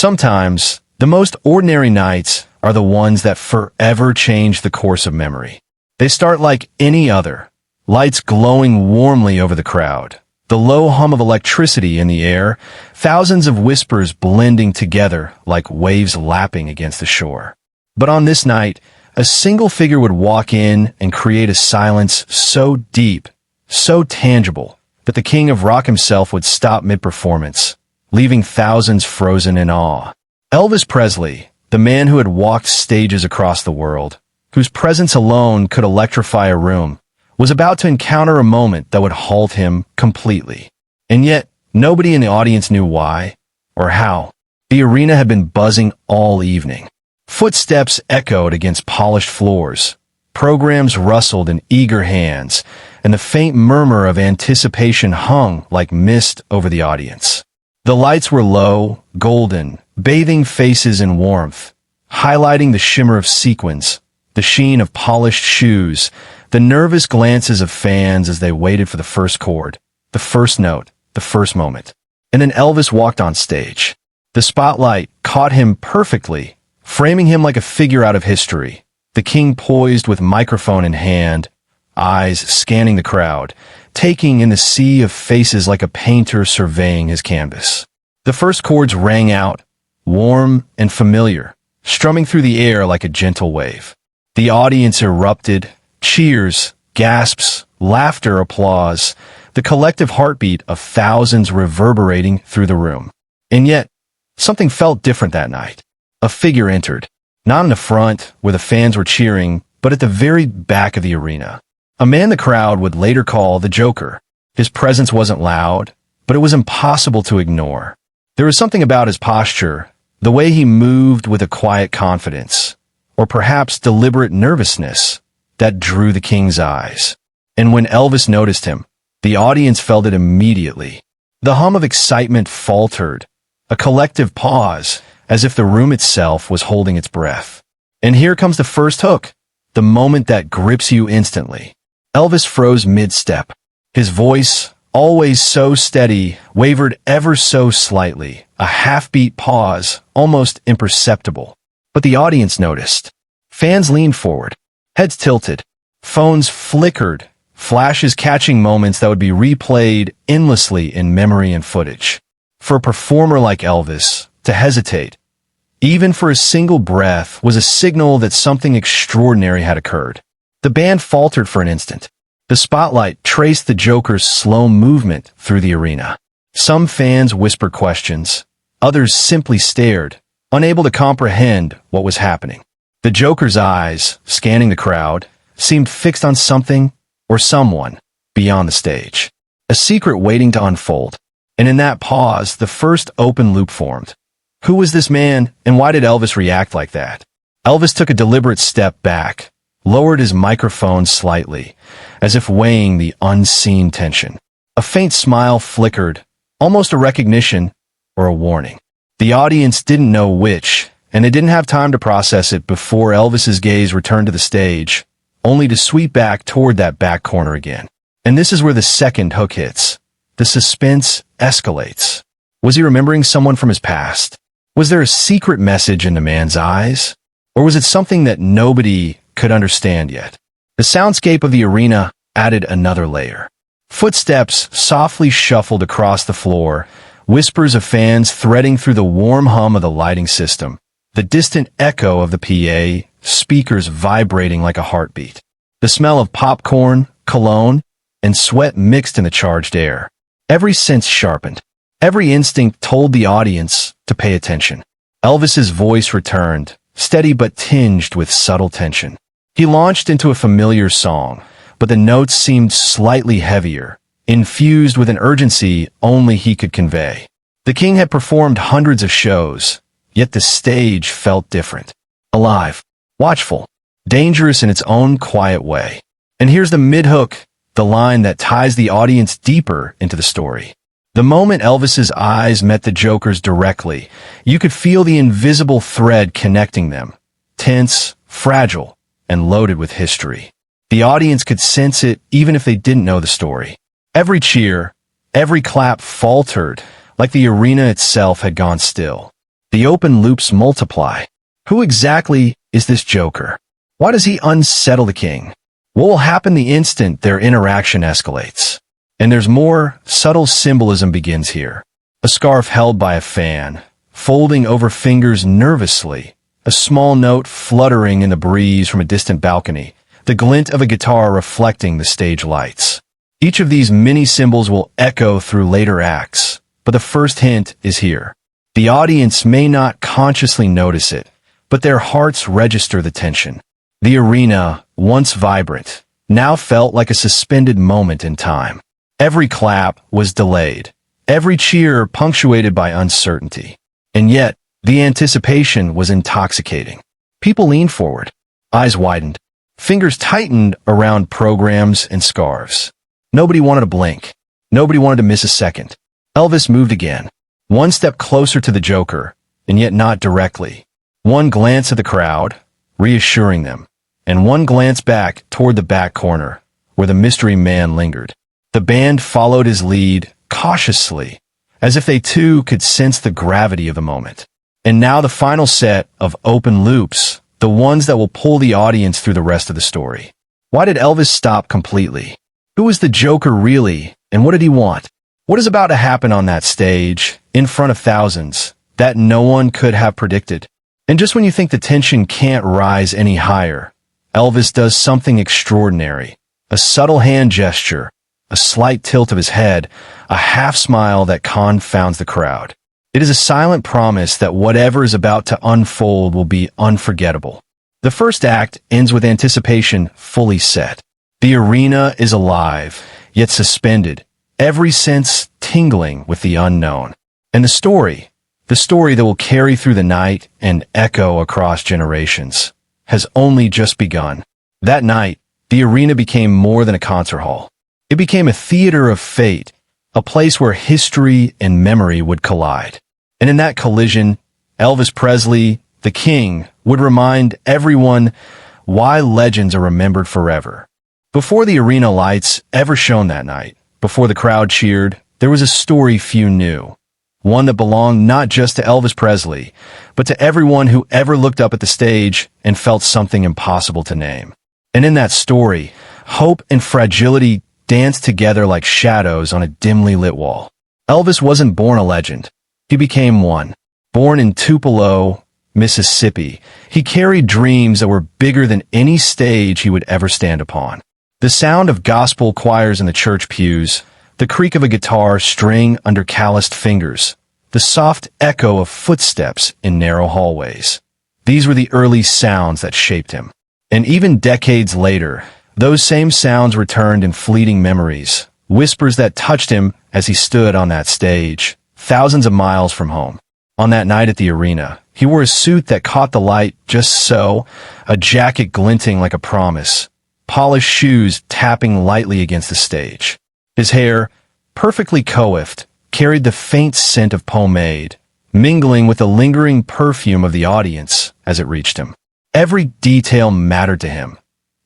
Sometimes, the most ordinary nights are the ones that forever change the course of memory. They start like any other, lights glowing warmly over the crowd, the low hum of electricity in the air, thousands of whispers blending together like waves lapping against the shore. But on this night, a single figure would walk in and create a silence so deep, so tangible, that the king of rock himself would stop mid-performance, leaving thousands frozen in awe. Elvis Presley, the man who had walked stages across the world, whose presence alone could electrify a room, was about to encounter a moment that would halt him completely. And yet, nobody in the audience knew why or how. The arena had been buzzing all evening. Footsteps echoed against polished floors, programs rustled in eager hands, and the faint murmur of anticipation hung like mist over the audience. The lights were low, golden, bathing faces in warmth, highlighting the shimmer of sequins, the sheen of polished shoes, the nervous glances of fans as they waited for the first chord, the first note, the first moment. And then Elvis walked on stage. The spotlight caught him perfectly, framing him like a figure out of history, the king poised with microphone in hand, eyes scanning the crowd, taking in the sea of faces like a painter surveying his canvas. The first chords rang out, warm and familiar, strumming through the air like a gentle wave. The audience erupted, cheers, gasps, laughter, applause, the collective heartbeat of thousands reverberating through the room. And yet, something felt different that night. A figure entered, not in the front where the fans were cheering, but at the very back of the arena. A man the crowd would later call the Joker. His presence wasn't loud, but it was impossible to ignore. There was something about his posture, the way he moved with a quiet confidence, or perhaps deliberate nervousness, that drew the king's eyes. And when Elvis noticed him, the audience felt it immediately. The hum of excitement faltered, a collective pause, as if the room itself was holding its breath. And here comes the first hook, the moment that grips you instantly. Elvis froze mid-step. His voice, always so steady, wavered ever so slightly, a half-beat pause, almost imperceptible. But the audience noticed. Fans leaned forward, heads tilted, phones flickered, flashes catching moments that would be replayed endlessly in memory and footage. For a performer like Elvis, to hesitate, even for a single breath, was a signal that something extraordinary had occurred. The band faltered for an instant. The spotlight traced the Joker's slow movement through the arena. Some fans whispered questions. Others simply stared, unable to comprehend what was happening. The Joker's eyes, scanning the crowd, seemed fixed on something or someone beyond the stage. A secret waiting to unfold. And in that pause, the first open loop formed. Who was this man, and why did Elvis react like that? Elvis took a deliberate step back, lowered his microphone slightly, as if weighing the unseen tension. A faint smile flickered, almost a recognition or a warning. The audience didn't know which, and they didn't have time to process it before Elvis's gaze returned to the stage, only to sweep back toward that back corner again. And this is where the second hook hits. The suspense escalates. Was he remembering someone from his past? Was there a secret message in the man's eyes? Or was it something that nobody could understand yet? The soundscape of the arena added another layer. Footsteps softly shuffled across the floor, whispers of fans threading through the warm hum of the lighting system, the distant echo of the PA, speakers vibrating like a heartbeat. The smell of popcorn, cologne, and sweat mixed in the charged air. Every sense sharpened. Every instinct told the audience to pay attention. Elvis's voice returned, steady but tinged with subtle tension. He launched into a familiar song, but the notes seemed slightly heavier, infused with an urgency only he could convey. The king had performed hundreds of shows, yet the stage felt different. Alive, watchful, dangerous in its own quiet way. And here's the mid-hook, the line that ties the audience deeper into the story. The moment Elvis's eyes met the Joker's directly, you could feel the invisible thread connecting them, tense, fragile, and loaded with history. The audience could sense it even if they didn't know the story. Every cheer, every clap faltered, like the arena itself had gone still. The open loops multiply. Who exactly is this Joker? Why does he unsettle the king? What will happen the instant their interaction escalates? And there's more. Subtle symbolism begins here. A scarf held by a fan, folding over fingers nervously, a small note fluttering in the breeze from a distant balcony, the glint of a guitar reflecting the stage lights. Each of these mini symbols will echo through later acts, but the first hint is here. The audience may not consciously notice it, but their hearts register the tension. The arena, once vibrant, now felt like a suspended moment in time. Every clap was delayed, every cheer punctuated by uncertainty. And yet, the anticipation was intoxicating. People leaned forward, eyes widened, fingers tightened around programs and scarves. Nobody wanted to blink. Nobody wanted to miss a second. Elvis moved again, one step closer to the Joker, and yet not directly. One glance at the crowd, reassuring them, and one glance back toward the back corner, where the mystery man lingered. The band followed his lead, cautiously, as if they too could sense the gravity of the moment. And now the final set of open loops, the ones that will pull the audience through the rest of the story. Why did Elvis stop completely? Who was the Joker really, and what did he want? What is about to happen on that stage, in front of thousands, that no one could have predicted? And just when you think the tension can't rise any higher, Elvis does something extraordinary. A subtle hand gesture, a slight tilt of his head, a half smile that confounds the crowd. It is a silent promise that whatever is about to unfold will be unforgettable. The first act ends with anticipation fully set. The arena is alive, yet suspended, every sense tingling with the unknown. And the story that will carry through the night and echo across generations, has only just begun. That night, the arena became more than a concert hall. It became a theater of fate, a place where history and memory would collide. And in that collision, Elvis Presley, the king, would remind everyone why legends are remembered forever. Before the arena lights ever shone that night, before the crowd cheered, there was a story few knew. One that belonged not just to Elvis Presley, but to everyone who ever looked up at the stage and felt something impossible to name. And in that story, hope and fragility danced together like shadows on a dimly lit wall. Elvis wasn't born a legend. He became one. Born in Tupelo, Mississippi, he carried dreams that were bigger than any stage he would ever stand upon. The sound of gospel choirs in the church pews, the creak of a guitar string under calloused fingers, the soft echo of footsteps in narrow hallways. These were the early sounds that shaped him. And even decades later, those same sounds returned in fleeting memories, whispers that touched him as he stood on that stage, thousands of miles from home. On that night at the arena, he wore a suit that caught the light just so, a jacket glinting like a promise, polished shoes tapping lightly against the stage. His hair, perfectly coiffed, carried the faint scent of pomade, mingling with the lingering perfume of the audience as it reached him. Every detail mattered to him,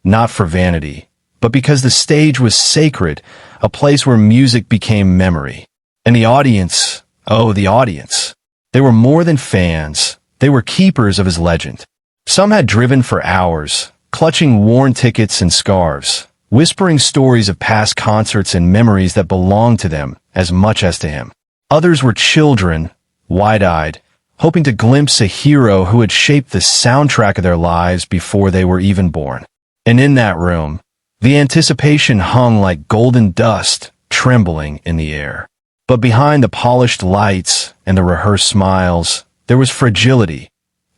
not for vanity, but because the stage was sacred, a place where music became memory. And the audience, oh, the audience. They were more than fans. They were keepers of his legend. Some had driven for hours, clutching worn tickets and scarves, whispering stories of past concerts and memories that belonged to them as much as to him. Others were children, wide-eyed, hoping to glimpse a hero who had shaped the soundtrack of their lives before they were even born. And in that room, the anticipation hung like golden dust trembling in the air. But behind the polished lights and the rehearsed smiles, there was fragility.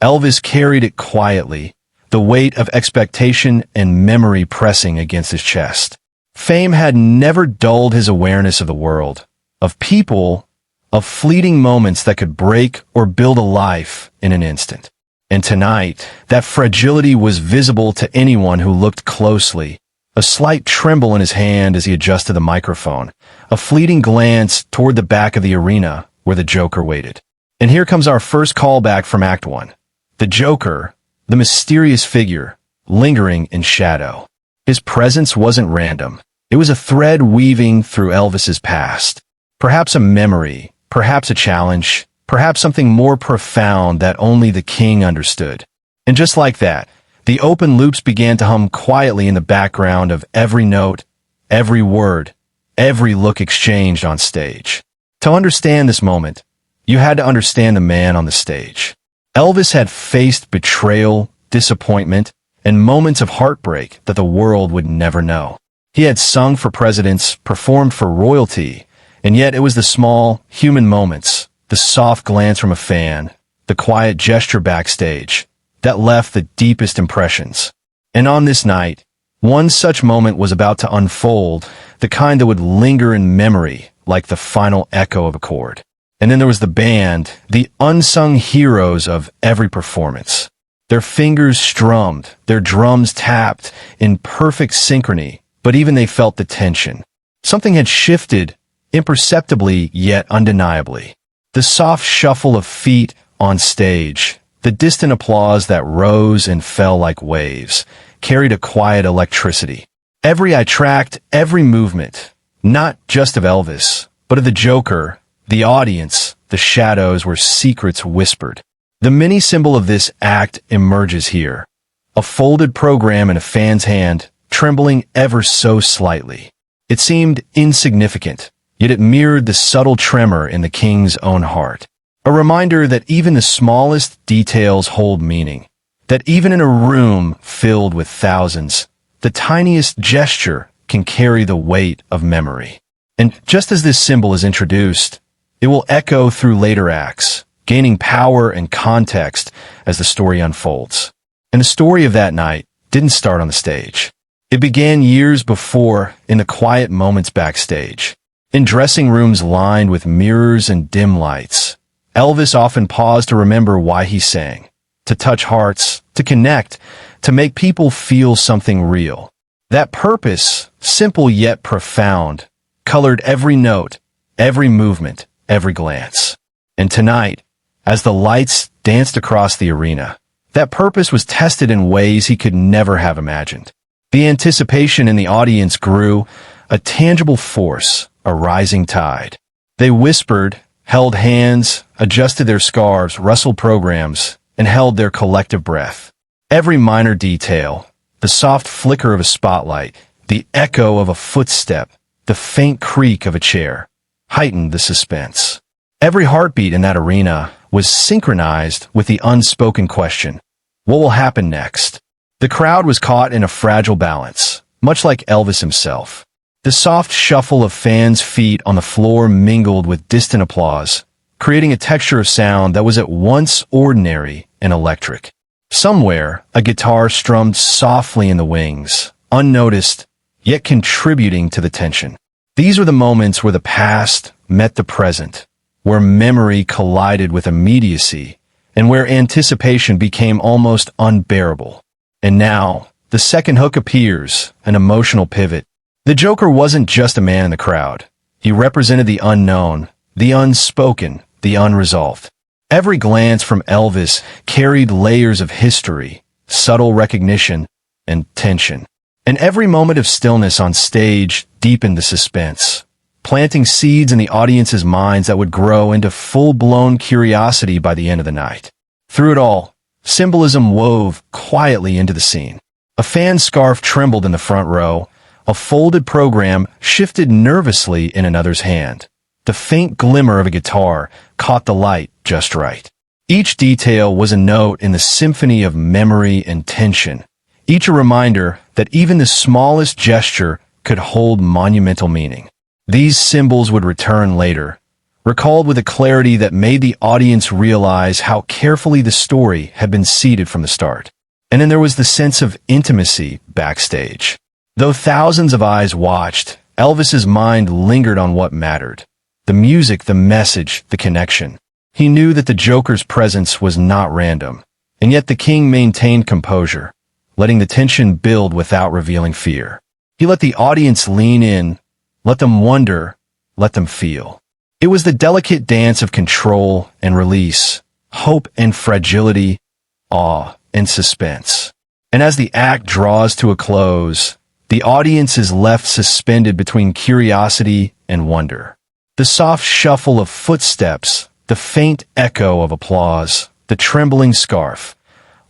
Elvis carried it quietly, the weight of expectation and memory pressing against his chest. Fame had never dulled his awareness of the world, of people, of fleeting moments that could break or build a life in an instant. And tonight, that fragility was visible to anyone who looked closely. A slight tremble in his hand as he adjusted the microphone, a fleeting glance toward the back of the arena where the Joker waited. And here comes our first callback from Act 1. The Joker, the mysterious figure, lingering in shadow. His presence wasn't random. It was a thread weaving through Elvis's past. Perhaps a memory, perhaps a challenge, perhaps something more profound that only the king understood. And just like that, the open loops began to hum quietly in the background of every note, every word, every look exchanged on stage. To understand this moment, you had to understand the man on the stage. Elvis had faced betrayal, disappointment, and moments of heartbreak that the world would never know. He had sung for presidents, performed for royalty, and yet it was the small, human moments, the soft glance from a fan, the quiet gesture backstage, that left the deepest impressions. And on this night, one such moment was about to unfold, the kind that would linger in memory like the final echo of a chord. And then there was the band, the unsung heroes of every performance. Their fingers strummed, their drums tapped in perfect synchrony, but even they felt the tension. Something had shifted, imperceptibly yet undeniably. The soft shuffle of feet on stage, the distant applause that rose and fell like waves, carried a quiet electricity. Every eye tracked, every movement, not just of Elvis, but of the Joker, the audience, the shadows where secrets whispered. The mini symbol of this act emerges here. A folded program in a fan's hand, trembling ever so slightly. It seemed insignificant, yet it mirrored the subtle tremor in the king's own heart. A reminder that even the smallest details hold meaning. That even in a room filled with thousands, the tiniest gesture can carry the weight of memory. And just as this symbol is introduced, it will echo through later acts, gaining power and context as the story unfolds. And the story of that night didn't start on the stage. It began years before, in the quiet moments backstage. In dressing rooms lined with mirrors and dim lights, Elvis often paused to remember why he sang, to touch hearts, to connect, to make people feel something real. That purpose, simple yet profound, colored every note, every movement, every glance. And tonight, as the lights danced across the arena, that purpose was tested in ways he could never have imagined. The anticipation in the audience grew, a tangible force, a rising tide. They whispered, held hands, adjusted their scarves, rustled programs, and held their collective breath. Every minor detail, the soft flicker of a spotlight, the echo of a footstep, the faint creak of a chair, heightened the suspense. Every heartbeat in that arena was synchronized with the unspoken question, what will happen next? The crowd was caught in a fragile balance, much like Elvis himself. The soft shuffle of fans' feet on the floor mingled with distant applause, creating a texture of sound that was at once ordinary and electric. Somewhere, a guitar strummed softly in the wings, unnoticed, yet contributing to the tension. These were the moments where the past met the present, where memory collided with immediacy, and where anticipation became almost unbearable. And now, the second hook appears, an emotional pivot. The Joker wasn't just a man in the crowd. He represented the unknown, the unspoken, the unresolved. Every glance from Elvis carried layers of history, subtle recognition, and tension. And every moment of stillness on stage deepened the suspense, planting seeds in the audience's minds that would grow into full-blown curiosity by the end of the night. Through it all, symbolism wove quietly into the scene. A fan scarf trembled in the front row. A folded program shifted nervously in another's hand. The faint glimmer of a guitar caught the light just right. Each detail was a note in the symphony of memory and tension, each a reminder that even the smallest gesture could hold monumental meaning. These symbols would return later, recalled with a clarity that made the audience realize how carefully the story had been seeded from the start. And then there was the sense of intimacy backstage. Though thousands of eyes watched, Elvis's mind lingered on what mattered. The music, the message, the connection. He knew that the Joker's presence was not random, and yet the king maintained composure, letting the tension build without revealing fear. He let the audience lean in, let them wonder, let them feel. It was the delicate dance of control and release, hope and fragility, awe and suspense. And as the act draws to a close, the audience is left suspended between curiosity and wonder. The soft shuffle of footsteps, the faint echo of applause, the trembling scarf.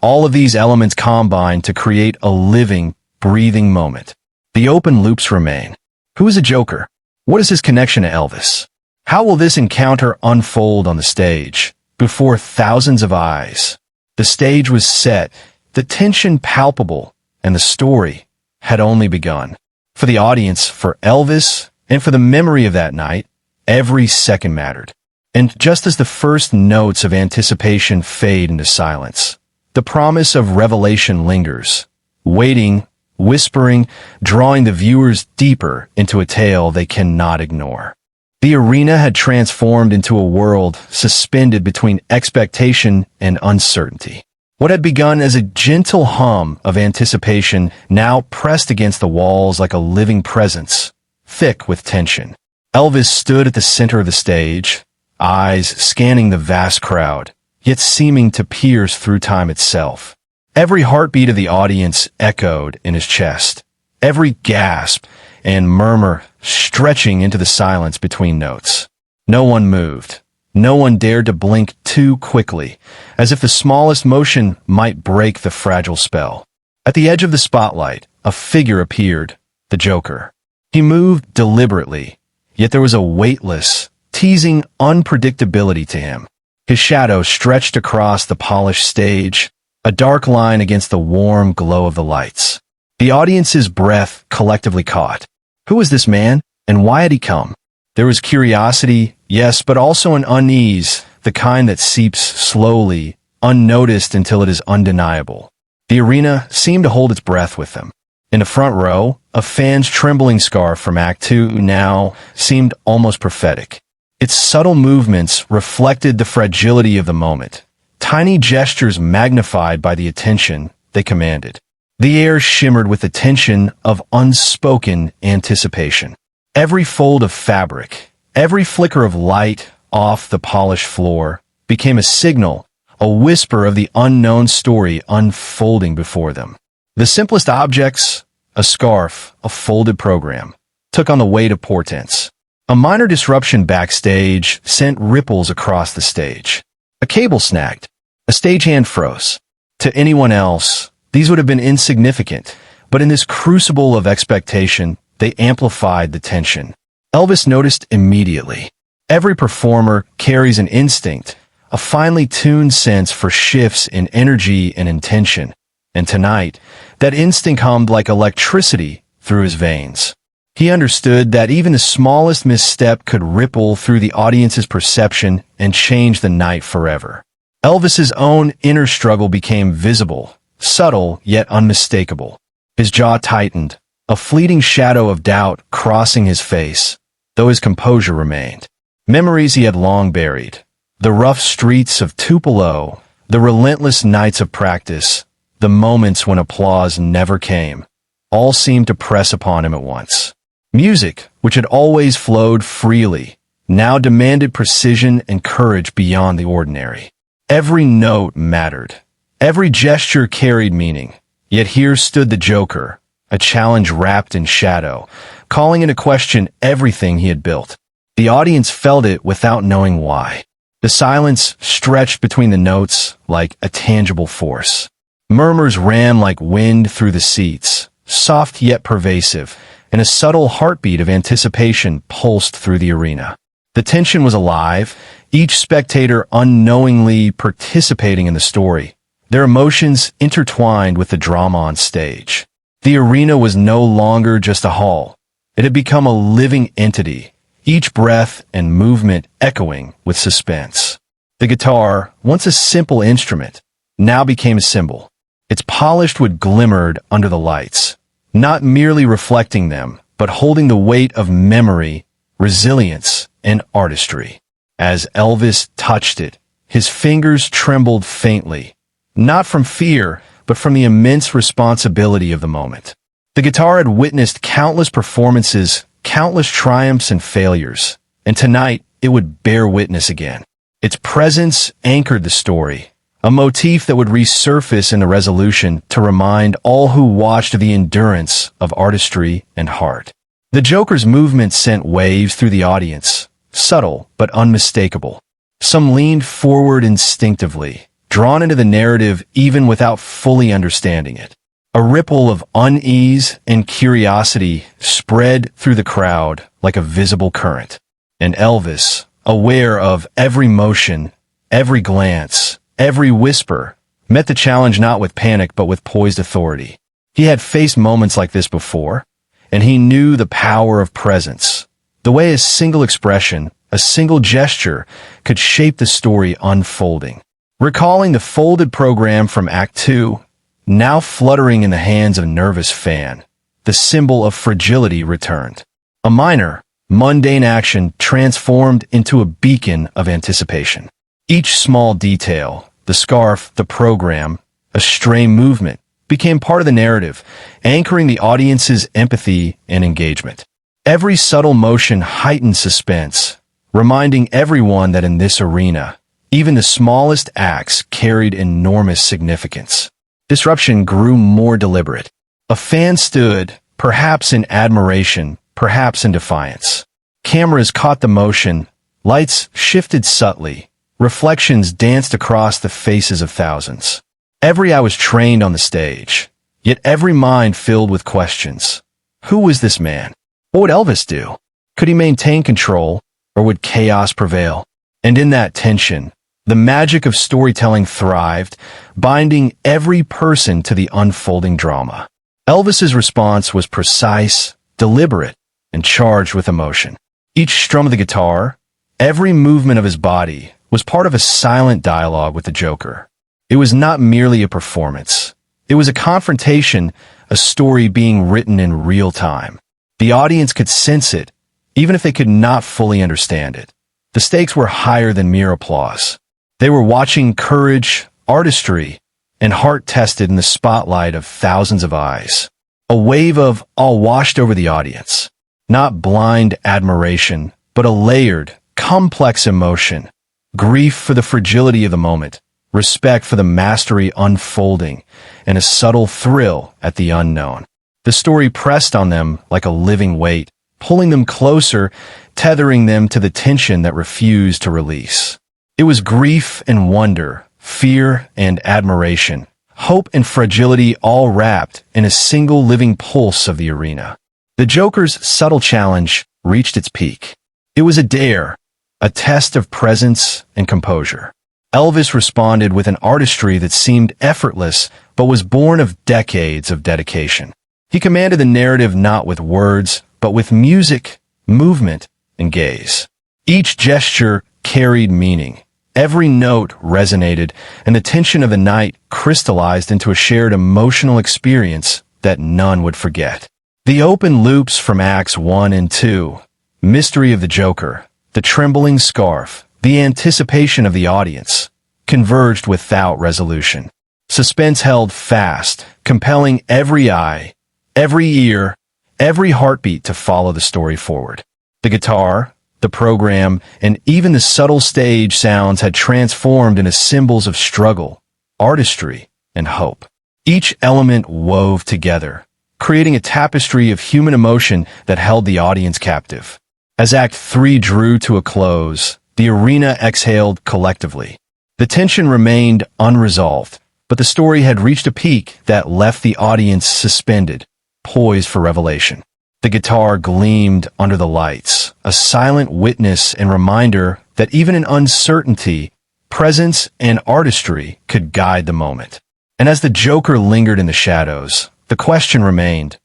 All of these elements combine to create a living, breathing moment. The open loops remain. Who is a Joker? What is his connection to Elvis? How will this encounter unfold on the stage, before thousands of eyes? The stage was set, the tension palpable, and the story had only begun. For the audience, for Elvis, and for the memory of that night, every second mattered. And just as the first notes of anticipation fade into silence, the promise of revelation lingers, waiting, whispering, drawing the viewers deeper into a tale they cannot ignore. The arena had transformed into a world suspended between expectation and uncertainty. What had begun as a gentle hum of anticipation now pressed against the walls like a living presence, thick with tension. Elvis stood at the center of the stage, eyes scanning the vast crowd, yet seeming to pierce through time itself. Every heartbeat of the audience echoed in his chest, every gasp and murmur stretching into the silence between notes. No one moved. No one dared to blink too quickly, as if the smallest motion might break the fragile spell. At the edge of the spotlight, a figure appeared, the Joker. He moved deliberately, yet there was a weightless, teasing unpredictability to him. His shadow stretched across the polished stage, a dark line against the warm glow of the lights. The audience's breath collectively caught. Who was this man, and why had he come? There was curiosity, yes, but also an unease, the kind that seeps slowly, unnoticed until it is undeniable. The arena seemed to hold its breath with them. In the front row, a fan's trembling scarf from Act Two now seemed almost prophetic. Its subtle movements reflected the fragility of the moment, tiny gestures magnified by the attention they commanded. The air shimmered with the tension of unspoken anticipation. Every fold of fabric, every flicker of light off the polished floor became a signal, a whisper of the unknown story unfolding before them. The simplest objects, a scarf, a folded program, took on the weight of portents. A minor disruption backstage sent ripples across the stage. A cable snagged. A stagehand froze. To anyone else, these would have been insignificant, but in this crucible of expectation, they amplified the tension. Elvis noticed immediately. Every performer carries an instinct, a finely tuned sense for shifts in energy and intention, and tonight, that instinct hummed like electricity through his veins. He understood that even the smallest misstep could ripple through the audience's perception and change the night forever. Elvis's own inner struggle became visible, subtle yet unmistakable. His jaw tightened, a fleeting shadow of doubt crossing his face, though his composure remained. Memories he had long buried, the rough streets of Tupelo, the relentless nights of practice, the moments when applause never came, all seemed to press upon him at once. Music, which had always flowed freely, now demanded precision and courage beyond the ordinary. Every note mattered. Every gesture carried meaning. Yet here stood the Joker, a challenge wrapped in shadow, calling into question everything he had built. The audience felt it without knowing why. The silence stretched between the notes like a tangible force. Murmurs ran like wind through the seats, soft yet pervasive, and a subtle heartbeat of anticipation pulsed through the arena. The tension was alive, each spectator unknowingly participating in the story, their emotions intertwined with the drama on stage. The arena was no longer just a hall. It had become a living entity, each breath and movement echoing with suspense. The guitar, once a simple instrument, now became a symbol. Its polished wood glimmered under the lights, not merely reflecting them, but holding the weight of memory, resilience, and artistry. As Elvis touched it, his fingers trembled faintly, not from fear, but from the immense responsibility of the moment. The guitar had witnessed countless performances, countless triumphs and failures, and tonight it would bear witness again. Its presence anchored the story, a motif that would resurface in the resolution to remind all who watched of the endurance of artistry and heart. The Joker's movement sent waves through the audience, subtle but unmistakable. Some leaned forward instinctively, drawn into the narrative even without fully understanding it. A ripple of unease and curiosity spread through the crowd like a visible current. And Elvis, aware of every motion, every glance, every whisper, met the challenge not with panic but with poised authority. He had faced moments like this before, and he knew the power of presence, the way a single expression, a single gesture, could shape the story unfolding. Recalling the folded program from Act 2, now fluttering in the hands of a nervous fan, the symbol of fragility returned. A minor, mundane action transformed into a beacon of anticipation. Each small detail, the scarf, the program, a stray movement, became part of the narrative, anchoring the audience's empathy and engagement. Every subtle motion heightened suspense, reminding everyone that in this arena, even the smallest acts carried enormous significance. Disruption grew more deliberate. A fan stood, perhaps in admiration, perhaps in defiance. Cameras caught the motion, lights shifted subtly, reflections danced across the faces of thousands. Every eye was trained on the stage, yet every mind filled with questions. Who was this man? What would Elvis do? Could he maintain control, or would chaos prevail? And in that tension, the magic of storytelling thrived, binding every person to the unfolding drama. Elvis's response was precise, deliberate, and charged with emotion. Each strum of the guitar, every movement of his body, was part of a silent dialogue with the Joker. It was not merely a performance. It was a confrontation, a story being written in real time. The audience could sense it, even if they could not fully understand it. The stakes were higher than mere applause. They were watching courage, artistry, and heart tested in the spotlight of thousands of eyes. A wave of awe washed over the audience. Not blind admiration, but a layered, complex emotion. Grief for the fragility of the moment, respect for the mastery unfolding, and a subtle thrill at the unknown. The story pressed on them like a living weight, pulling them closer, tethering them to the tension that refused to release. It was grief and wonder, fear and admiration, hope and fragility all wrapped in a single living pulse of the arena. The Joker's subtle challenge reached its peak. It was a dare, a test of presence and composure. Elvis responded with an artistry that seemed effortless but was born of decades of dedication. He commanded the narrative not with words, but with music, movement, and gaze. Each gesture carried meaning. Every note resonated, and the tension of the night crystallized into a shared emotional experience that none would forget. The open loops from Acts 1 and 2, Mystery of the Joker, the trembling scarf, the anticipation of the audience, converged without resolution. Suspense held fast, compelling every eye, every ear, every heartbeat to follow the story forward. The guitar, the program, and even the subtle stage sounds had transformed into symbols of struggle, artistry, and hope. Each element wove together, creating a tapestry of human emotion that held the audience captive. As Act 3 drew to a close, the arena exhaled collectively. The tension remained unresolved, but the story had reached a peak that left the audience suspended, poised for revelation. The guitar gleamed under the lights, a silent witness and reminder that even in uncertainty, presence and artistry could guide the moment. And as the Joker lingered in the shadows, the question remained,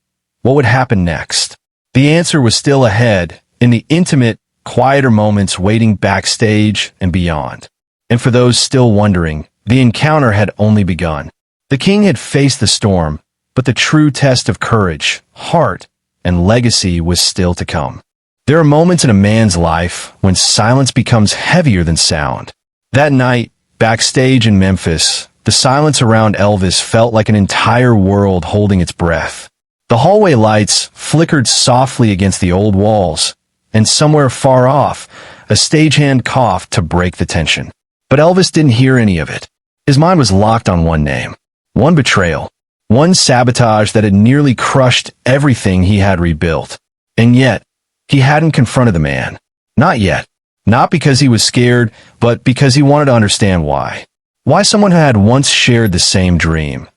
what would happen next? The answer was still ahead, in the intimate, quieter moments waiting backstage and beyond. And for those still wondering, the encounter had only begun. The king had faced the storm, but the true test of courage, heart, and legacy was still to come. There are moments in a man's life when silence becomes heavier than sound. That night, backstage in Memphis, the silence around Elvis felt like an entire world holding its breath. The hallway lights flickered softly against the old walls, and somewhere far off, a stagehand coughed to break the tension. But Elvis didn't hear any of it. His mind was locked on one name, one betrayal, one sabotage that had nearly crushed everything he had rebuilt. And yet, he hadn't confronted the man. Not yet. Not because he was scared, but because he wanted to understand why. Why someone who had once shared the same dream,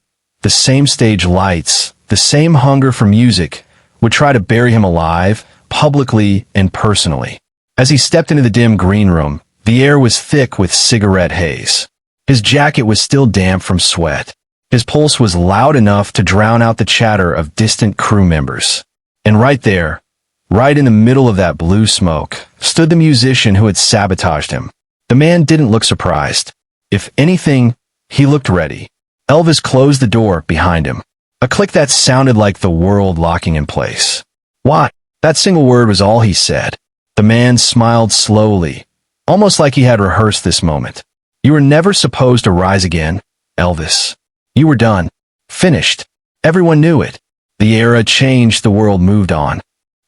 the same stage lights, the same hunger for music, would try to bury him alive, publicly and personally. As he stepped into the dim green room, the air was thick with cigarette haze. His jacket was still damp from sweat. His pulse was loud enough to drown out the chatter of distant crew members. And right there, right in the middle of that blue smoke, stood the musician who had sabotaged him. The man didn't look surprised. If anything, he looked ready. Elvis closed the door behind him. A click that sounded like the world locking in place. "What?" That single word was all he said. The man smiled slowly, almost like he had rehearsed this moment. "You were never supposed to rise again, Elvis. You were done. Finished. Everyone knew it. The era changed, the world moved on."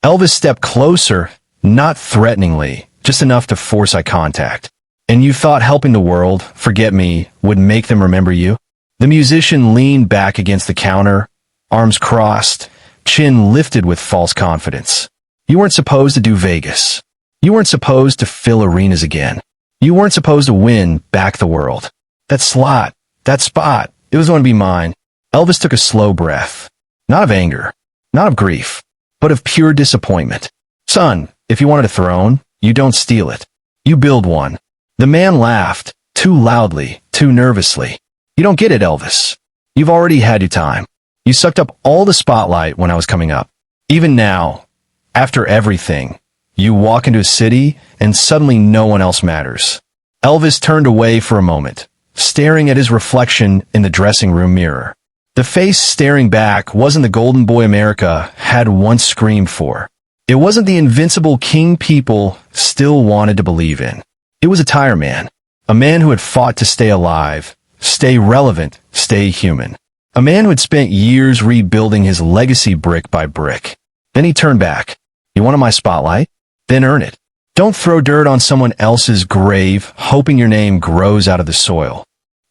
Elvis stepped closer, not threateningly, just enough to force eye contact. "And you thought helping the world, forget me, would make them remember you?" The musician leaned back against the counter, arms crossed, chin lifted with false confidence. "You weren't supposed to do Vegas. You weren't supposed to fill arenas again. You weren't supposed to win back the world. That slot, that spot, it was going to be mine." Elvis took a slow breath. Not of anger, not of grief, but of pure disappointment. "Son, if you wanted a throne, you don't steal it. You build one." The man laughed, too loudly, too nervously. "You don't get it, Elvis. You've already had your time. You sucked up all the spotlight when I was coming up. Even now, after everything, you walk into a city and suddenly no one else matters." Elvis turned away for a moment, staring at his reflection in the dressing room mirror. The face staring back wasn't the golden boy America had once screamed for. It wasn't the invincible king people still wanted to believe in. It was a tire man, a man who had fought to stay alive, stay relevant, stay human. A man who had spent years rebuilding his legacy brick by brick. Then he turned back. "You wanted my spotlight? Then earn it. Don't throw dirt on someone else's grave, hoping your name grows out of the soil."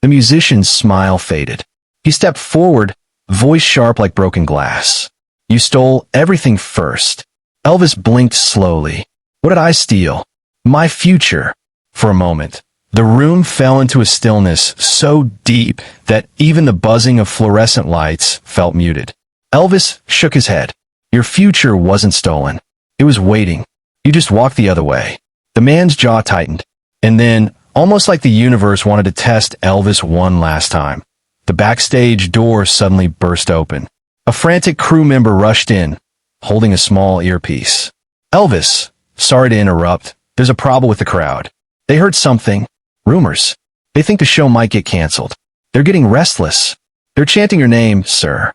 The musician's smile faded. He stepped forward, voice sharp like broken glass. "You stole everything first." Elvis blinked slowly. "What did I steal?" "My future." For a moment, the room fell into a stillness so deep that even the buzzing of fluorescent lights felt muted. Elvis shook his head. "Your future wasn't stolen. It was waiting. You just walked the other way." The man's jaw tightened. And then, almost like the universe wanted to test Elvis one last time, the backstage door suddenly burst open. A frantic crew member rushed in, holding a small earpiece. "Elvis, sorry to interrupt. There's a problem with the crowd. They heard something. Rumors. They think the show might get canceled. They're getting restless. They're chanting your name, sir."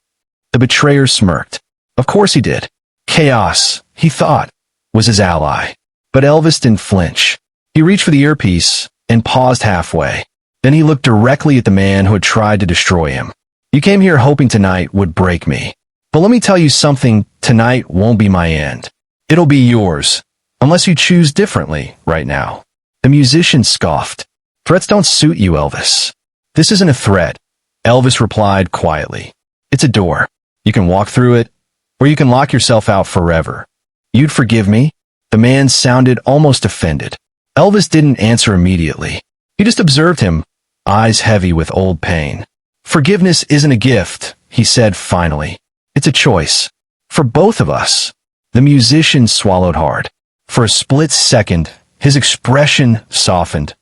The betrayer smirked. Of course he did. Chaos, he thought, was his ally. But Elvis didn't flinch. He reached for the earpiece and paused halfway. Then he looked directly at the man who had tried to destroy him. "You came here hoping tonight would break me. But let me tell you something, tonight won't be my end. It'll be yours, unless you choose differently right now." The musician scoffed. "Threats don't suit you, Elvis." "This isn't a threat," Elvis replied quietly. "It's a door. You can walk through it, or you can lock yourself out forever. You'd forgive me?" The man sounded almost offended. Elvis didn't answer immediately. He just observed him, eyes heavy with old pain. "Forgiveness isn't a gift," he said finally. "It's a choice. For both of us." The musician swallowed hard. For a split second, his expression softened,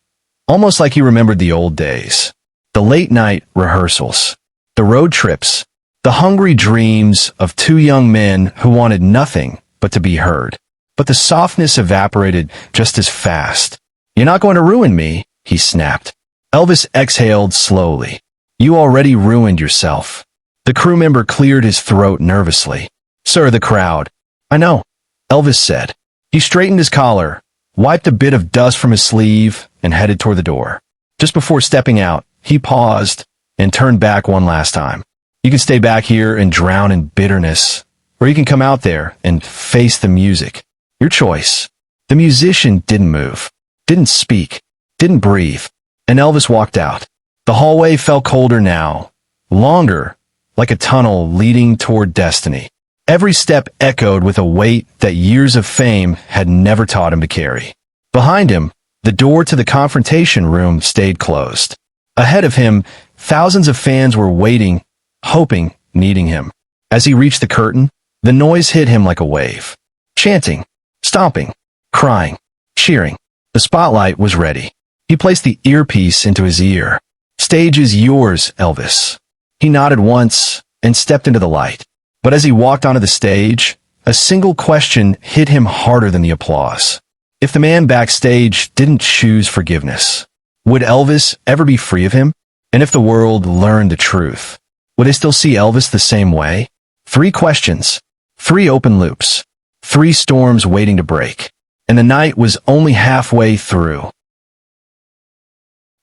almost like he remembered the old days. The late-night rehearsals, the road trips, the hungry dreams of two young men who wanted nothing but to be heard. But the softness evaporated just as fast. "You're not going to ruin me," he snapped. Elvis exhaled slowly. "You already ruined yourself." The crew member cleared his throat nervously. "Sir, the crowd." "I know," Elvis said. He straightened his collar, wiped a bit of dust from his sleeve, and headed toward the door. Just before stepping out, he paused and turned back one last time. "You can stay back here and drown in bitterness, or you can come out there and face the music. Your choice." The musician didn't move, didn't speak, didn't breathe, and Elvis walked out. The hallway felt colder now, longer, like a tunnel leading toward destiny. Every step echoed with a weight that years of fame had never taught him to carry. Behind him, the door to the confrontation room stayed closed. Ahead of him, thousands of fans were waiting, hoping, needing him. As he reached the curtain, the noise hit him like a wave. Chanting, stomping, crying, cheering. The spotlight was ready. He placed the earpiece into his ear. "Stage is yours, Elvis." He nodded once and stepped into the light. But as he walked onto the stage, a single question hit him harder than the applause. If the man backstage didn't choose forgiveness, would Elvis ever be free of him? And if the world learned the truth, would they still see Elvis the same way? 3 questions, 3 open loops, 3 storms waiting to break. And the night was only halfway through.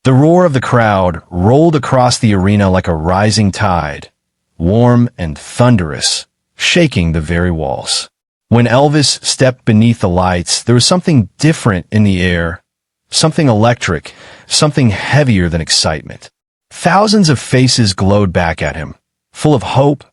The roar of the crowd rolled across the arena like a rising tide, warm and thunderous, shaking the very walls. When Elvis stepped beneath the lights, there was something different in the air, something electric, something heavier than excitement. Thousands of faces glowed back at him, full of hope,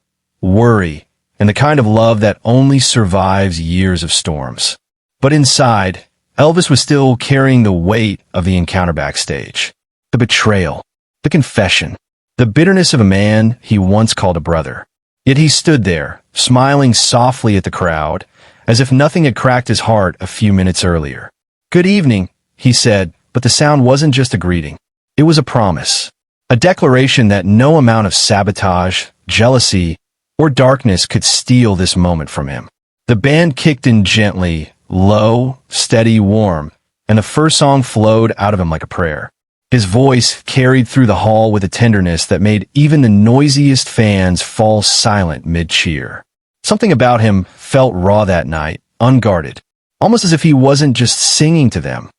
worry, and the kind of love that only survives years of storms. But inside, Elvis was still carrying the weight of the encounter backstage. The betrayal, the confession, the bitterness of a man he once called a brother. Yet he stood there, smiling softly at the crowd, as if nothing had cracked his heart a few minutes earlier. "Good evening," he said, but the sound wasn't just a greeting. It was a promise, a declaration that no amount of sabotage, jealousy, or darkness could steal this moment from him. The band kicked in gently, low, steady, warm, and the first song flowed out of him like a prayer. His voice carried through the hall with a tenderness that made even the noisiest fans fall silent mid-cheer. Something about him felt raw that night, unguarded, almost as if he wasn't just singing to them.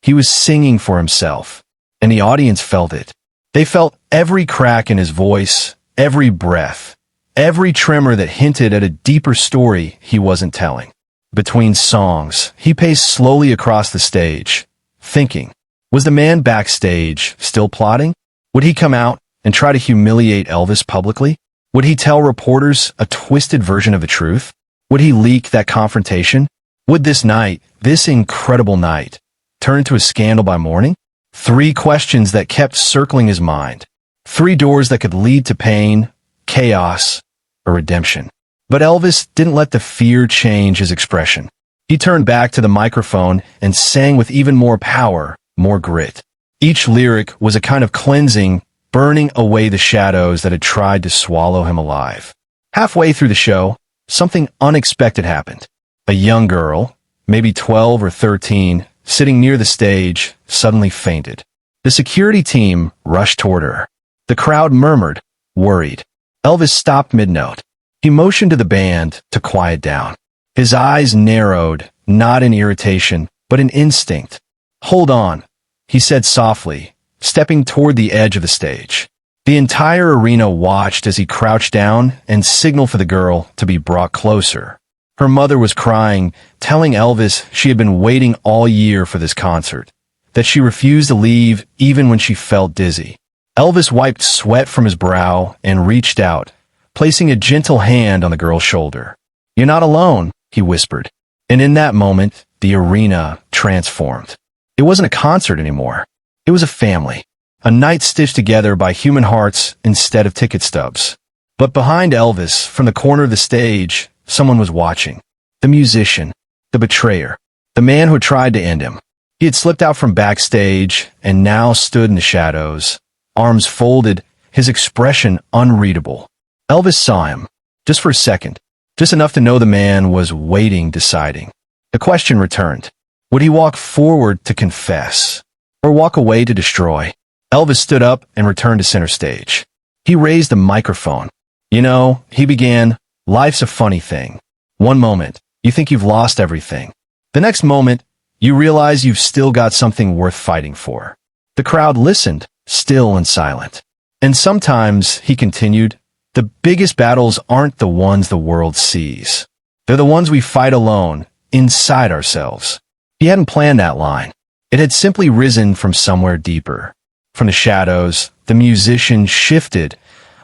He was singing for himself, and the audience felt it. They felt every crack in his voice, every breath, every tremor that hinted at a deeper story he wasn't telling. Between songs, he paced slowly across the stage, thinking. Was the man backstage still plotting? Would he come out and try to humiliate Elvis publicly? Would he tell reporters a twisted version of the truth? Would he leak that confrontation? Would this night, this incredible night, turn into a scandal by morning? 3 questions that kept circling his mind. 3 doors that could lead to pain, chaos, or redemption. But Elvis didn't let the fear change his expression. He turned back to the microphone and sang with even more power, more grit. Each lyric was a kind of cleansing, burning away the shadows that had tried to swallow him alive. Halfway through the show, something unexpected happened. A young girl, maybe 12 or 13, sitting near the stage, suddenly fainted. The security team rushed toward her. The crowd murmured, worried. Elvis stopped mid-note. He motioned to the band to quiet down. His eyes narrowed, not in irritation, but in instinct. "Hold on," he said softly, stepping toward the edge of the stage. The entire arena watched as he crouched down and signaled for the girl to be brought closer. Her mother was crying, telling Elvis she had been waiting all year for this concert, that she refused to leave even when she felt dizzy. Elvis wiped sweat from his brow and reached out, placing a gentle hand on the girl's shoulder. "You're not alone," he whispered. And in that moment, the arena transformed. It wasn't a concert anymore. It was a family, a night stitched together by human hearts instead of ticket stubs. But behind Elvis, from the corner of the stage, someone was watching. The musician, the betrayer, the man who tried to end him. He had slipped out from backstage and now stood in the shadows, arms folded, his expression unreadable. Elvis saw him, just for a second, just enough to know the man was waiting, deciding. The question returned. Would he walk forward to confess, or walk away to destroy? Elvis stood up and returned to center stage. He raised the microphone. "You know," he began, "life's a funny thing. One moment, you think you've lost everything. The next moment, you realize you've still got something worth fighting for." The crowd listened, still and silent. "And sometimes," he continued, "the biggest battles aren't the ones the world sees. They're the ones we fight alone, inside ourselves." He hadn't planned that line. It had simply risen from somewhere deeper. From the shadows, the musician shifted,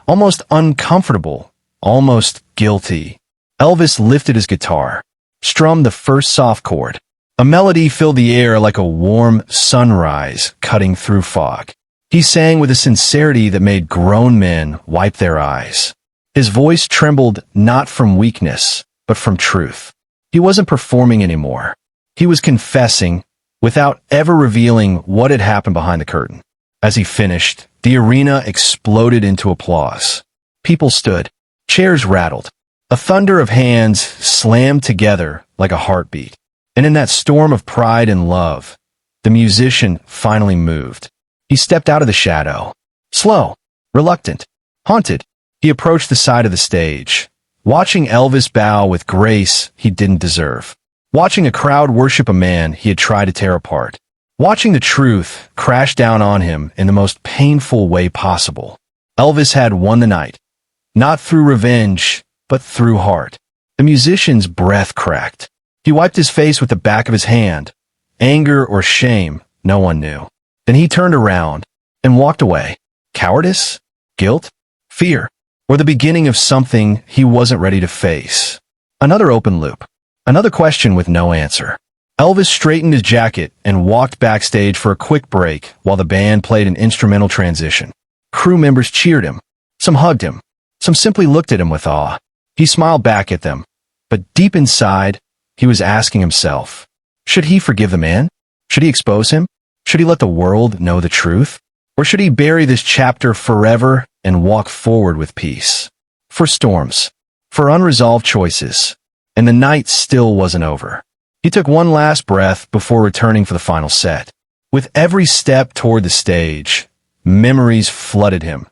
almost uncomfortable, almost guilty. Elvis lifted his guitar, strummed the first soft chord. A melody filled the air like a warm sunrise cutting through fog. He sang with a sincerity that made grown men wipe their eyes. His voice trembled not from weakness, but from truth. He wasn't performing anymore. He was confessing, without ever revealing what had happened behind the curtain. As he finished, the arena exploded into applause. People stood. Chairs rattled. A thunder of hands slammed together like a heartbeat. And in that storm of pride and love, the musician finally moved. He stepped out of the shadow. Slow, reluctant, haunted, he approached the side of the stage, watching Elvis bow with grace he didn't deserve. Watching a crowd worship a man he had tried to tear apart. Watching the truth crash down on him in the most painful way possible. Elvis had won the night. Not through revenge, but through heart. The musician's breath cracked. He wiped his face with the back of his hand. Anger or shame, no one knew. Then he turned around and walked away. Cowardice? Guilt? Fear? Or the beginning of something he wasn't ready to face? Another open loop. Another question with no answer. Elvis straightened his jacket and walked backstage for a quick break while the band played an instrumental transition. Crew members cheered him. Some hugged him. Some simply looked at him with awe. He smiled back at them. But deep inside, he was asking himself, should he forgive the man? Should he expose him? Should he let the world know the truth? Or should he bury this chapter forever and walk forward with peace? For storms. For unresolved choices. And the night still wasn't over. He took one last breath before returning for the final set. With every step toward the stage, memories flooded him.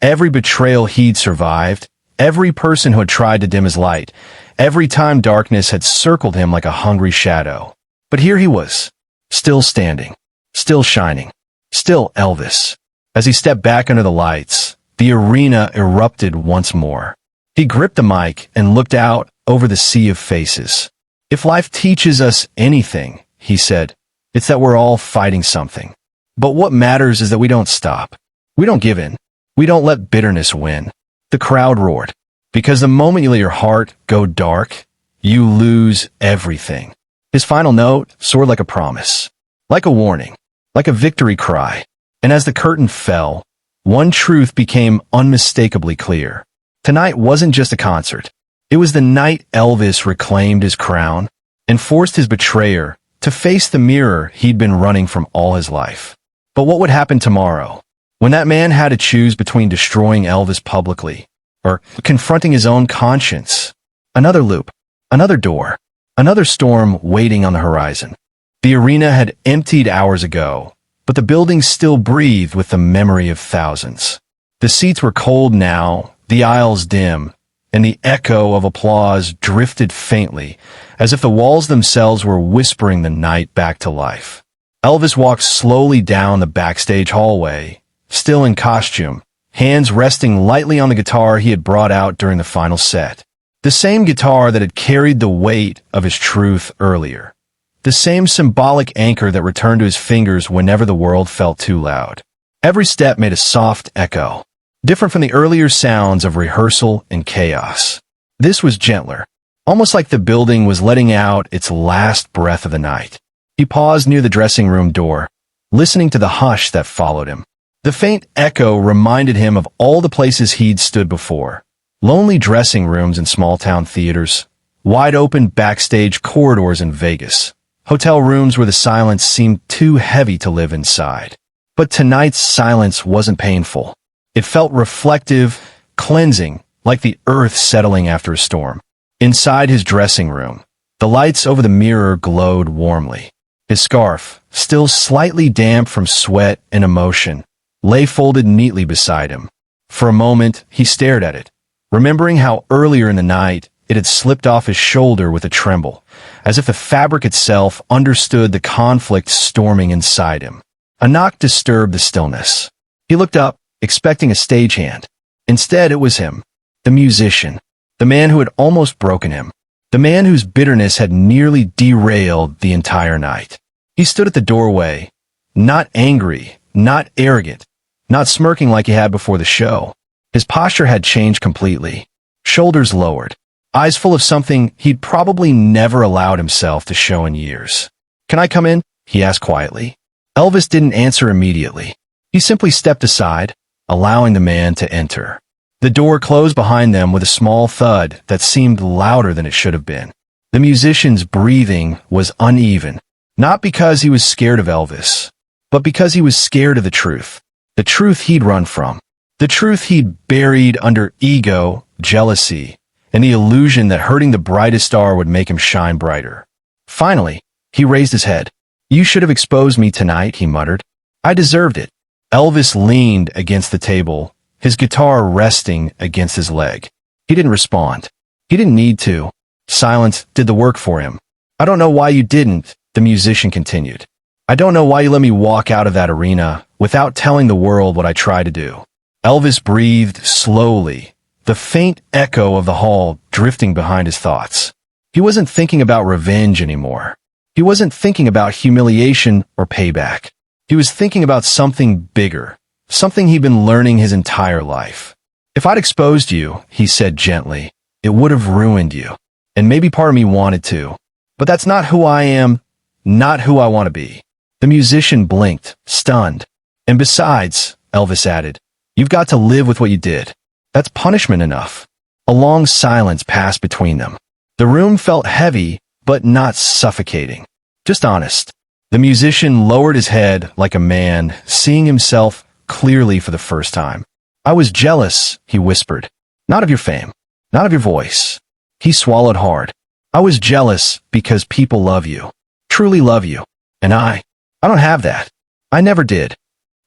Every betrayal he'd survived, every person who had tried to dim his light, every time darkness had circled him like a hungry shadow. But here he was, still standing, still shining, still Elvis. As he stepped back under the lights, the arena erupted once more. He gripped the mic and looked out over the sea of faces. If life teaches us anything, he said, it's that we're all fighting something. But what matters is that we don't stop. We don't give in. We don't let bitterness win. The crowd roared. Because the moment you let your heart go dark, you lose everything. His final note soared like a promise, like a warning, like a victory cry. And as the curtain fell, one truth became unmistakably clear. Tonight wasn't just a concert. It was the night Elvis reclaimed his crown and forced his betrayer to face the mirror he'd been running from all his life. But what would happen tomorrow, when that man had to choose between destroying Elvis publicly or confronting his own conscience? Another loop, another door, another storm waiting on the horizon. The arena had emptied hours ago, but the building still breathed with the memory of thousands. The seats were cold now, the aisles dim, and the echo of applause drifted faintly, as if the walls themselves were whispering the night back to life. Elvis walked slowly down the backstage hallway, still in costume, hands resting lightly on the guitar he had brought out during the final set. The same guitar that had carried the weight of his truth earlier. The same symbolic anchor that returned to his fingers whenever the world felt too loud. Every step made a soft echo, different from the earlier sounds of rehearsal and chaos. This was gentler, almost like the building was letting out its last breath of the night. He paused near the dressing room door, listening to the hush that followed him. The faint echo reminded him of all the places he'd stood before. Lonely dressing rooms in small-town theaters, wide-open backstage corridors in Vegas, hotel rooms where the silence seemed too heavy to live inside. But tonight's silence wasn't painful. It felt reflective, cleansing, like the earth settling after a storm. Inside his dressing room, the lights over the mirror glowed warmly. His scarf, still slightly damp from sweat and emotion, lay folded neatly beside him. For a moment, he stared at it, remembering how earlier in the night it had slipped off his shoulder with a tremble, as if the fabric itself understood the conflict storming inside him. A knock disturbed the stillness. He looked up, expecting a stagehand. Instead, it was him, the musician, the man who had almost broken him, the man whose bitterness had nearly derailed the entire night. He stood at the doorway, not angry, not arrogant, not smirking like he had before the show. His posture had changed completely, shoulders lowered, eyes full of something he'd probably never allowed himself to show in years. "Can I come in?" he asked quietly. Elvis didn't answer immediately. He simply stepped aside, allowing the man to enter. The door closed behind them with a small thud that seemed louder than it should have been. The musician's breathing was uneven, not because he was scared of Elvis, but because he was scared of the truth he'd run from, the truth he'd buried under ego, jealousy, and the illusion that hurting the brightest star would make him shine brighter. Finally, he raised his head. "You should have exposed me tonight," he muttered. "I deserved it." Elvis leaned against the table, his guitar resting against his leg. He didn't respond. He didn't need to. Silence did the work for him. "I don't know why you didn't," the musician continued. "I don't know why you let me walk out of that arena without telling the world what I tried to do." Elvis breathed slowly, the faint echo of the hall drifting behind his thoughts. He wasn't thinking about revenge anymore. He wasn't thinking about humiliation or payback. He was thinking about something bigger, something he'd been learning his entire life. "If I'd exposed you," he said gently, "it would have ruined you. And maybe part of me wanted to. But that's not who I am, not who I want to be." The musician blinked, stunned. "And besides," Elvis added, "you've got to live with what you did. That's punishment enough." A long silence passed between them. The room felt heavy, but not suffocating. Just honest. The musician lowered his head like a man, seeing himself clearly for the first time. "I was jealous," he whispered. "Not of your fame, not of your voice." He swallowed hard. "I was jealous because people love you, truly love you. And I don't have that. I never did."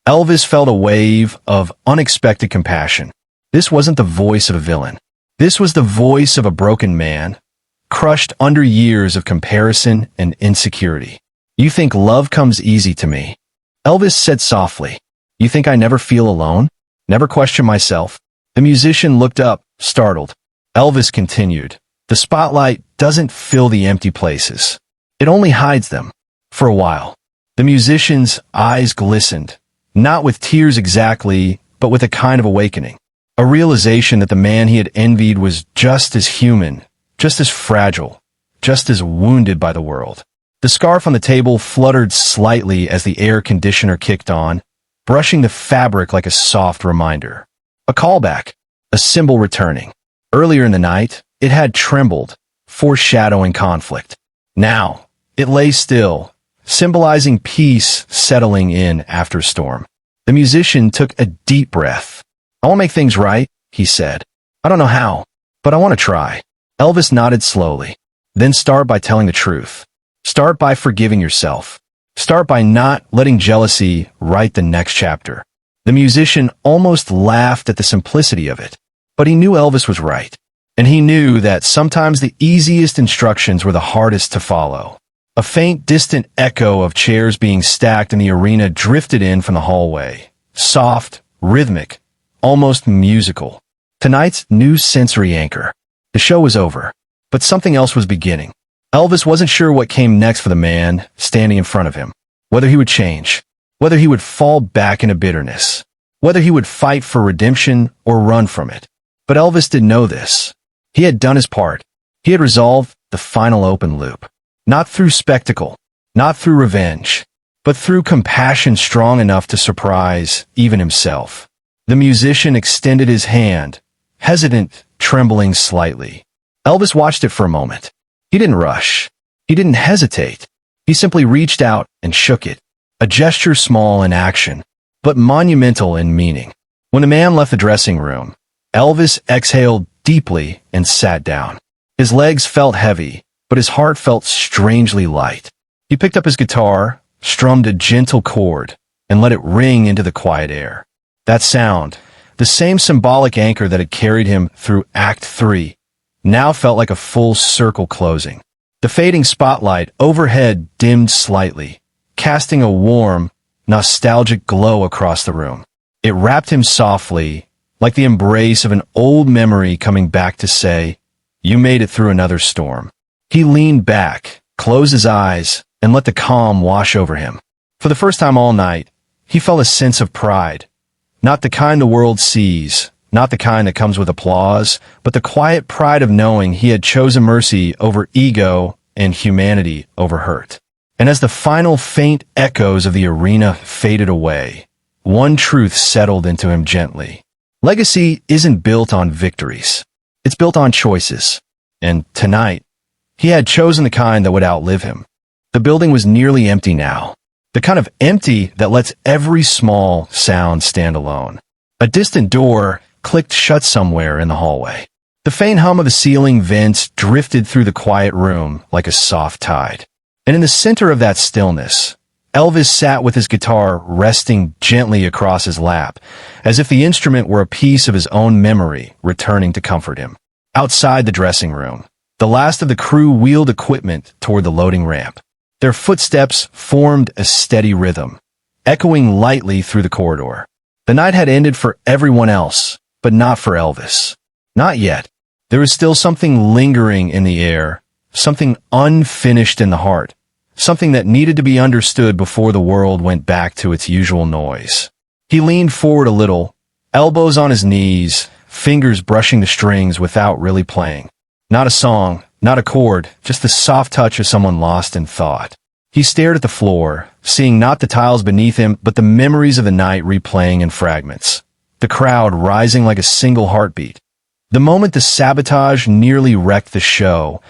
Elvis felt a wave of unexpected compassion. This wasn't the voice of a villain. This was the voice of a broken man, crushed under years of comparison and insecurity. "You think love comes easy to me," Elvis said softly. "You think I never feel alone? Never question myself?" The musician looked up, startled. Elvis continued, "The spotlight doesn't fill the empty places. It only hides them. For a while." The musician's eyes glistened, not with tears exactly, but with a kind of awakening. A realization that the man he had envied was just as human, just as fragile, just as wounded by the world. The scarf on the table fluttered slightly as the air conditioner kicked on, brushing the fabric like a soft reminder. A callback, a symbol returning. Earlier in the night, it had trembled, foreshadowing conflict. Now, it lay still, symbolizing peace settling in after a storm. The musician took a deep breath. "I want to make things right," he said. "I don't know how, but I want to try." Elvis nodded slowly. "Then start by telling the truth. Start by forgiving yourself. Start by not letting jealousy write the next chapter." The musician almost laughed at the simplicity of it, but he knew Elvis was right. And he knew that sometimes the easiest instructions were the hardest to follow. A faint, distant echo of chairs being stacked in the arena drifted in from the hallway. Soft, rhythmic, almost musical. Tonight's new sensory anchor. The show was over, but something else was beginning. Elvis wasn't sure what came next for the man standing in front of him. Whether he would change, whether he would fall back into bitterness, whether he would fight for redemption or run from it. But Elvis didn't know this. He had done his part. He had resolved the final open loop. Not through spectacle, not through revenge, but through compassion strong enough to surprise even himself. The musician extended his hand, hesitant, trembling slightly. Elvis watched it for a moment. He didn't rush. He didn't hesitate. He simply reached out and shook it. A gesture small in action, but monumental in meaning. When the man left the dressing room, Elvis exhaled deeply and sat down. His legs felt heavy, but his heart felt strangely light. He picked up his guitar, strummed a gentle chord, and let it ring into the quiet air. That sound, the same symbolic anchor that had carried him through Act 3, now felt like a full circle closing. The fading spotlight overhead dimmed slightly, casting a warm, nostalgic glow across the room. It wrapped him softly, like the embrace of an old memory coming back to say, "You made it through another storm." He leaned back, closed his eyes, and let the calm wash over him. For the first time all night, he felt a sense of pride. Not the kind the world sees, not the kind that comes with applause, but the quiet pride of knowing he had chosen mercy over ego and humanity over hurt. And as the final faint echoes of the arena faded away, one truth settled into him gently. Legacy isn't built on victories. It's built on choices. And tonight, he had chosen the kind that would outlive him. The building was nearly empty now. The kind of empty that lets every small sound stand alone. A distant door clicked shut somewhere in the hallway. The faint hum of the ceiling vents drifted through the quiet room like a soft tide. And in the center of that stillness, Elvis sat with his guitar resting gently across his lap, as if the instrument were a piece of his own memory returning to comfort him. Outside the dressing room, the last of the crew wheeled equipment toward the loading ramp. Their footsteps formed a steady rhythm, echoing lightly through the corridor. The night had ended for everyone else, but not for Elvis. Not yet. There was still something lingering in the air, something unfinished in the heart, something that needed to be understood before the world went back to its usual noise. He leaned forward a little, elbows on his knees, fingers brushing the strings without really playing. Not a song, not a chord, just the soft touch of someone lost in thought. He stared at the floor, seeing not the tiles beneath him, but the memories of the night replaying in fragments. The crowd rising like a single heartbeat. The moment the sabotage nearly wrecked the show,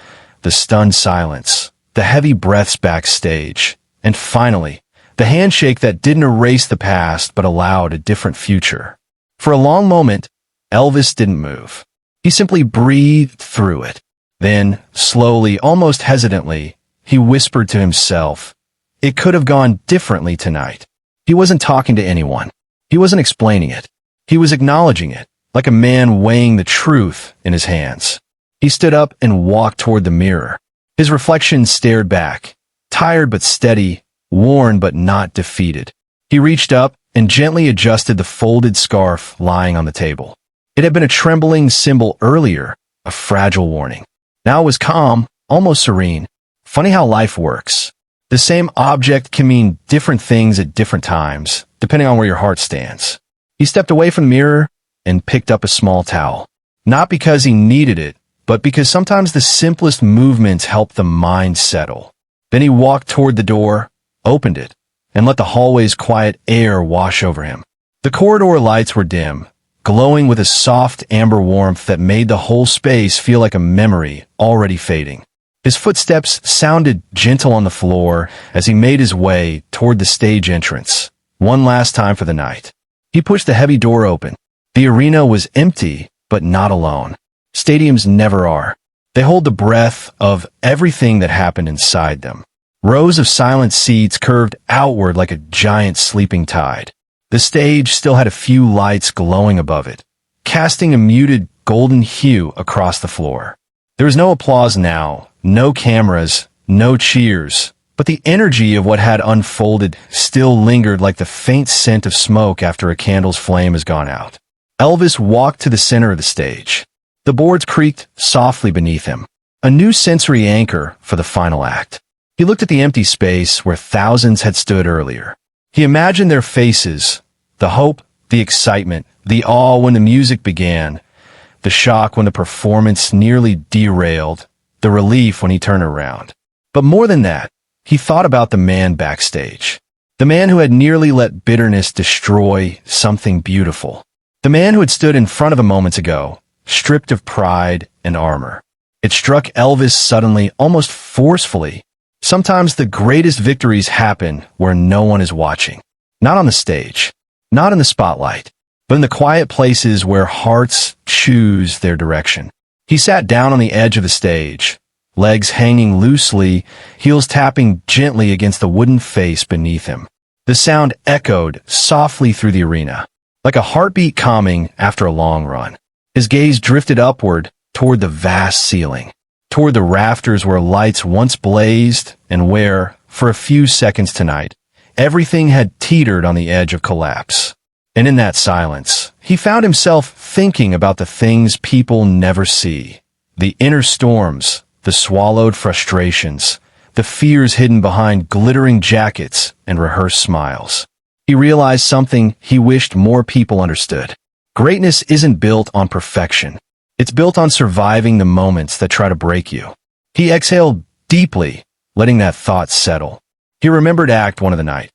the stunned silence, the heavy breaths backstage, and finally, the handshake that didn't erase the past but allowed a different future. For a long moment, Elvis didn't move. He simply breathed through it. Then, slowly, almost hesitantly, he whispered to himself, "It could have gone differently tonight." He wasn't talking to anyone. He wasn't explaining it. He was acknowledging it, like a man weighing the truth in his hands. He stood up and walked toward the mirror. His reflection stared back, tired but steady, worn but not defeated. He reached up and gently adjusted the folded scarf lying on the table. It had been a trembling symbol earlier, a fragile warning. Now it was calm, almost serene. Funny how life works. The same object can mean different things at different times, depending on where your heart stands. He stepped away from the mirror and picked up a small towel. Not because he needed it, but because sometimes the simplest movements help the mind settle. Then he walked toward the door, opened it, and let the hallway's quiet air wash over him. The corridor lights were dim, glowing with a soft amber warmth that made the whole space feel like a memory already fading. His footsteps sounded gentle on the floor as he made his way toward the stage entrance, one last time for the night. He pushed the heavy door open. The arena was empty, but not alone. Stadiums never are. They hold the breath of everything that happened inside them. Rows of silent seats curved outward like a giant sleeping tide. The stage still had a few lights glowing above it, casting a muted golden hue across the floor. There was no applause now, no cameras, no cheers, but the energy of what had unfolded still lingered like the faint scent of smoke after a candle's flame has gone out. Elvis walked to the center of the stage. The boards creaked softly beneath him, a new sensory anchor for the final act. He looked at the empty space where thousands had stood earlier. He imagined their faces, the hope, the excitement, the awe when the music began, the shock when the performance nearly derailed, the relief when he turned around. But more than that, he thought about the man backstage, the man who had nearly let bitterness destroy something beautiful, the man who had stood in front of him moments ago, stripped of pride and armor. It struck Elvis suddenly, almost forcefully. Sometimes the greatest victories happen where no one is watching. Not on the stage, not in the spotlight, but in the quiet places where hearts choose their direction. He sat down on the edge of the stage, legs hanging loosely, heels tapping gently against the wooden face beneath him. The sound echoed softly through the arena, like a heartbeat calming after a long run. His gaze drifted upward toward the vast ceiling, toward the rafters where lights once blazed and where, for a few seconds tonight, everything had teetered on the edge of collapse. And in that silence, he found himself thinking about the things people never see, the inner storms, the swallowed frustrations, the fears hidden behind glittering jackets and rehearsed smiles. He realized something he wished more people understood. Greatness isn't built on perfection. It's built on surviving the moments that try to break you. He exhaled deeply, letting that thought settle. He remembered Act 1 of the night.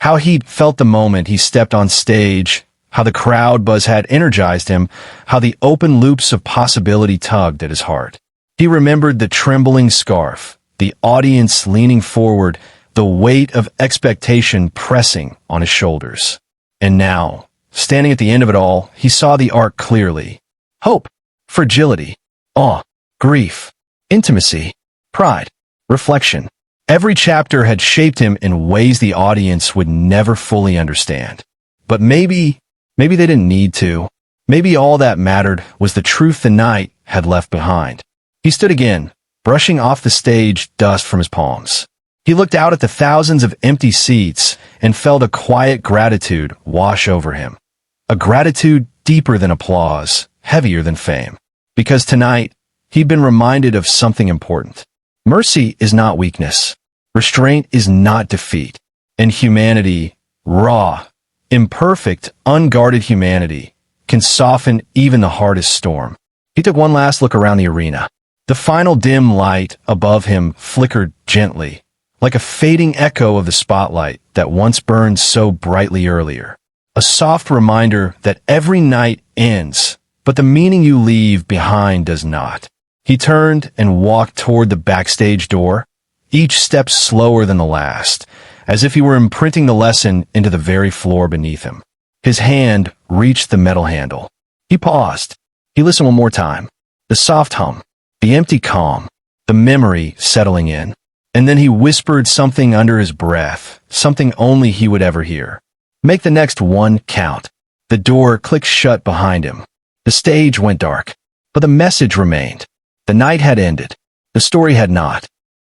How he'd felt the moment he stepped on stage, how the crowd buzz had energized him, how the open loops of possibility tugged at his heart. He remembered the trembling scarf, the audience leaning forward, the weight of expectation pressing on his shoulders. And now, standing at the end of it all, he saw the arc clearly. Hope, fragility, awe, grief, intimacy, pride, reflection. Every chapter had shaped him in ways the audience would never fully understand. But maybe they didn't need to. Maybe all that mattered was the truth the night had left behind. He stood again, brushing off the stage dust from his palms. He looked out at the thousands of empty seats and felt a quiet gratitude wash over him. A gratitude deeper than applause, heavier than fame. Because tonight, he'd been reminded of something important. Mercy is not weakness. Restraint is not defeat. And humanity, raw, imperfect, unguarded humanity, can soften even the hardest storm. He took one last look around the arena. The final dim light above him flickered gently, like a fading echo of the spotlight that once burned so brightly earlier. A soft reminder that every night ends, but the meaning you leave behind does not. He turned and walked toward the backstage door, each step slower than the last, as if he were imprinting the lesson into the very floor beneath him. His hand reached the metal handle. He paused. He listened one more time. The soft hum, the empty calm, the memory settling in. And then he whispered something under his breath, something only he would ever hear. Make the next one count. The door clicked shut behind him. The stage went dark, but the message remained. The night had ended. The story had not.